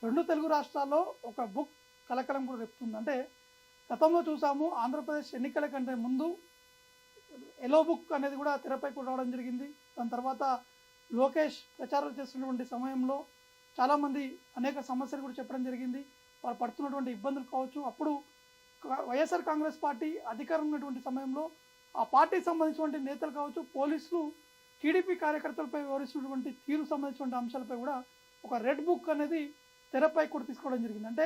రెండు తెలుగు రాష్ట్రాల్లో ఒక బుక్ కలకలం కూడా రేపుతుంది. అంటే గతంలో చూసాము ఆంధ్రప్రదేశ్ ఎన్నికల కంటే ముందు ఎలో బుక్ అనేది కూడా తెరపై కూడా రావడం జరిగింది. దాని తర్వాత లోకేష్ ప్రచారం చేస్తున్నటువంటి సమయంలో చాలామంది అనేక సమస్యలు కూడా చెప్పడం జరిగింది. వారు పడుతున్నటువంటి ఇబ్బందులు కావచ్చు. అప్పుడు వైఎస్ఆర్ కాంగ్రెస్ పార్టీ అధికారం ఉన్నటువంటి సమయంలో ఆ పార్టీకి సంబంధించినటువంటి నేతలు కావచ్చు, పోలీసులు టీడీపీ కార్యకర్తలపై వివరిస్తున్నటువంటి తీరు సంబంధించినటువంటి అంశాలపై కూడా ఒక రెడ్ బుక్ అనేది తెరపై కూడా తీసుకోవడం జరిగింది. అంటే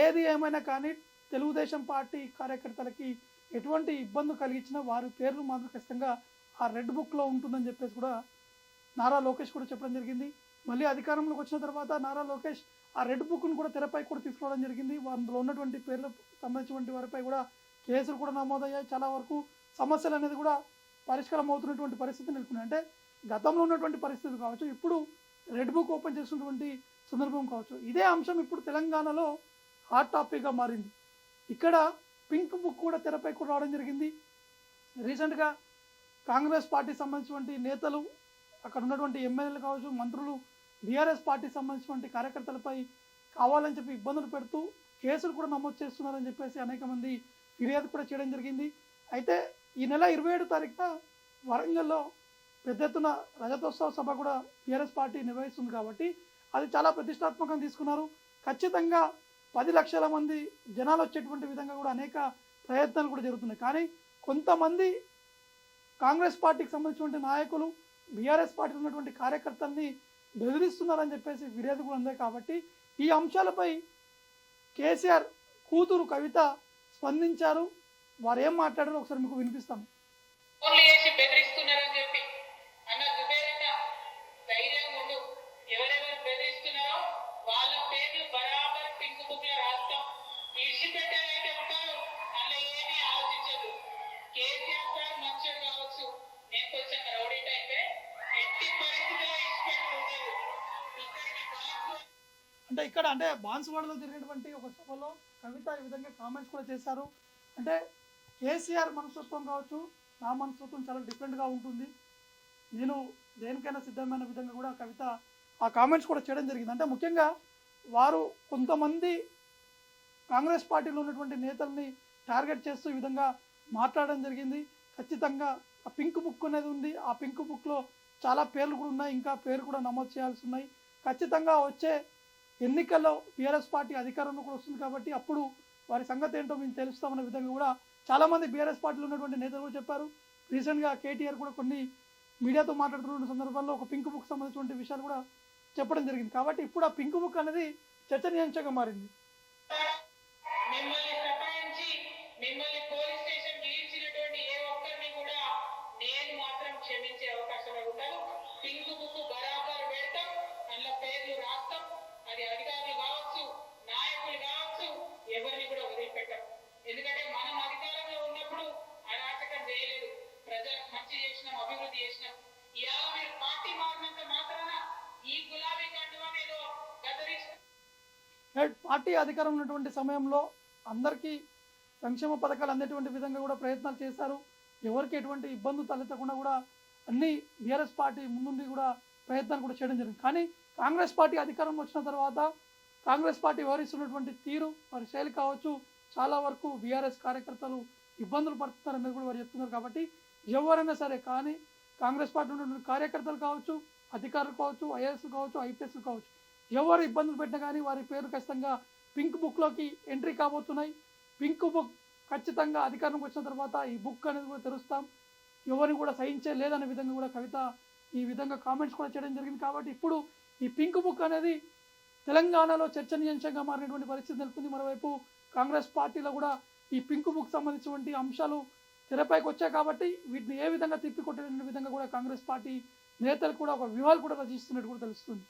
ఏది ఏమైనా కానీ తెలుగుదేశం పార్టీ కార్యకర్తలకి ఎటువంటి ఇబ్బంది కలిగించినా వారి పేర్లు మాత్రం ఖచ్చితంగా ఆ రెడ్ బుక్లో ఉంటుందని చెప్పేసి కూడా నారా లోకేష్ కూడా చెప్పడం జరిగింది. మళ్ళీ అధికారంలోకి వచ్చిన తర్వాత నారా లోకేష్ ఆ రెడ్ బుక్ను కూడా తెరపై కూడా తీసుకోవడం జరిగింది. అందులో ఉన్నటువంటి పేర్లకు సంబంధించినటువంటి వారిపై కూడా కేసులు కూడా నమోదయ్యాయి. చాలా వరకు సమస్యలు అనేది కూడా పరిష్కారం అవుతున్నటువంటి పరిస్థితి నెలకొన్నాయి. అంటే గతంలో ఉన్నటువంటి పరిస్థితులు కావచ్చు, ఇప్పుడు రెడ్ బుక్ ఓపెన్ చేసినటువంటి సందర్భం కావచ్చు. ఇదే అంశం ఇప్పుడు తెలంగాణలో హాట్ టాపిక్గా మారింది. ఇక్కడ పింక్ బుక్ కూడా తెరపై కూడా రావడం జరిగింది. రీసెంట్గా కాంగ్రెస్ పార్టీకి సంబంధించినటువంటి నేతలు, అక్కడ ఉన్నటువంటి ఎమ్మెల్యేలు కావచ్చు, మంత్రులు బీఆర్ఎస్ పార్టీకి సంబంధించినటువంటి కార్యకర్తలపై కావాలని చెప్పి ఇబ్బందులు పెడుతూ కేసులు కూడా నమోదు చేస్తున్నారని చెప్పేసి అనేక మంది ఫిర్యాదు కూడా చేయడం జరిగింది. అయితే ఈ నెల 27 తారీఖున వరంగల్లో పెద్ద ఎత్తున రజతోత్సవ సభ కూడా బీఆర్ఎస్ పార్టీ నిర్వహిస్తుంది కాబట్టి అది చాలా ప్రతిష్టాత్మకంగా తీసుకున్నారు. ఖచ్చితంగా 10 లక్షల మంది జనాలు వచ్చేటువంటి విధంగా కూడా అనేక ప్రయత్నాలు కూడా జరుగుతున్నాయి. కానీ కొంతమంది కాంగ్రెస్ పార్టీకి సంబంధించినటువంటి నాయకులు బీఆర్ఎస్ పార్టీలో ఉన్నటువంటి కార్యకర్తల్ని బెదిరిస్తున్నారని చెప్పేసి ఫిర్యాదు కూడా ఉంది. కాబట్టి ఈ అంశాలపై కేసీఆర్ కూతురు కవిత స్పందించారు. వారు ఏం మాట్లాడారో ఒకసారి మీకు వినిపిస్తాను. అంటే ఇక్కడ అంటే బాన్సువాడలో జరిగినటువంటి ఒక సభలో కవిత ఈ విధంగా కామెంట్స్ కూడా చేశారు. అంటే కేసీఆర్ మనస్తత్వం కావచ్చు, నా మనస్తత్వం చాలా డిఫరెంట్గా ఉంటుంది, నేను దేనికైనా సిద్ధమైన విధంగా కూడా కవిత ఆ కామెంట్స్ కూడా చేయడం జరిగింది. అంటే ముఖ్యంగా వారు కొంతమంది కాంగ్రెస్ పార్టీలో ఉన్నటువంటి నేతల్ని టార్గెట్ చేస్తూ ఈ విధంగా మాట్లాడడం జరిగింది. ఖచ్చితంగా ఆ పింక్ బుక్ అనేది ఉంది. ఆ పింక్ బుక్లో చాలా పేర్లు కూడా ఉన్నాయి, ఇంకా పేరు కూడా నమోదు చేయాల్సి ఉన్నాయి. ఖచ్చితంగా వచ్చే ఎన్నికల్లో బీఆర్ఎస్ పార్టీ అధికారంలో కూడా వస్తుంది కాబట్టి అప్పుడు వారి సంగతి ఏంటో మేము తెలుస్తామనే విధంగా కూడా చాలామంది బీఆర్ఎస్ పార్టీలో ఉన్నటువంటి నేతలు కూడా చెప్పారు. రీసెంట్గా కేటీఆర్ కూడా కొన్ని మీడియాతో మాట్లాడుతున్న సందర్భంలో ఒక పింక్ బుక్ సంబంధించినటువంటి విషయాలు కూడా చెప్పడం జరిగింది. కాబట్టి ఇప్పుడు ఆ పింక్ బుక్ అనేది చర్చనీయాంశంగా మారింది. పార్టీ అధికారం ఉన్నటువంటి సమయంలో అందరికీ సంక్షేమ పథకాలు అందేటువంటి విధంగా కూడా ప్రయత్నాలు చేశారు. ఎవరికి ఎటువంటి ఇబ్బందులు తలెత్తకుండా కూడా అన్ని బీఆర్ఎస్ పార్టీ ముందుండి కూడా ప్రయత్నాలు కూడా చేయడం జరిగింది. కానీ కాంగ్రెస్ పార్టీ అధికారంలో వచ్చిన తర్వాత కాంగ్రెస్ పార్టీ వ్యవహరిస్తున్నటువంటి తీరు, వారి శైలి కావచ్చు, చాలా వరకు బీఆర్ఎస్ కార్యకర్తలు ఇబ్బందులు పడుతున్నారనేది కూడా వారు చెప్తున్నారు. కాబట్టి ఎవరైనా సరే కానీ కాంగ్రెస్ పార్టీ ఉన్నటువంటి కార్యకర్తలు కావచ్చు, అధికారులు కావచ్చు, ఐఏఎస్ కావచ్చు, ఐపీఎస్ కావచ్చు, ఎవరు ఇబ్బందులు పెట్టినా కానీ వారి పేరు ఖచ్చితంగా పింక్ బుక్లోకి ఎంట్రీ కాబోతున్నాయి. పింక్ బుక్ ఖచ్చితంగా అధికారంలోకి వచ్చిన తర్వాత ఈ బుక్ అనేది కూడా తెరుస్తాం, ఎవరిని కూడా సహించే లేదనే విధంగా కూడా కవిత ఈ విధంగా కామెంట్స్ కూడా చేయడం జరిగింది. కాబట్టి ఇప్పుడు ఈ పింక్ బుక్ అనేది తెలంగాణలో చర్చనీయాంశంగా మారినటువంటి పరిస్థితి నెలకొంది. మరోవైపు కాంగ్రెస్ పార్టీలో కూడా ఈ పింక్ బుక్ సంబంధించినటువంటి అంశాలు తెరపైకి వచ్చాయి. కాబట్టి వీటిని ఏ విధంగా తిప్పికొట్టే విధంగా కూడా కాంగ్రెస్ పార్టీ నేతలు కూడా ఒక వ్యూహాలు కూడా రచిస్తున్నట్టు కూడా తెలుస్తుంది.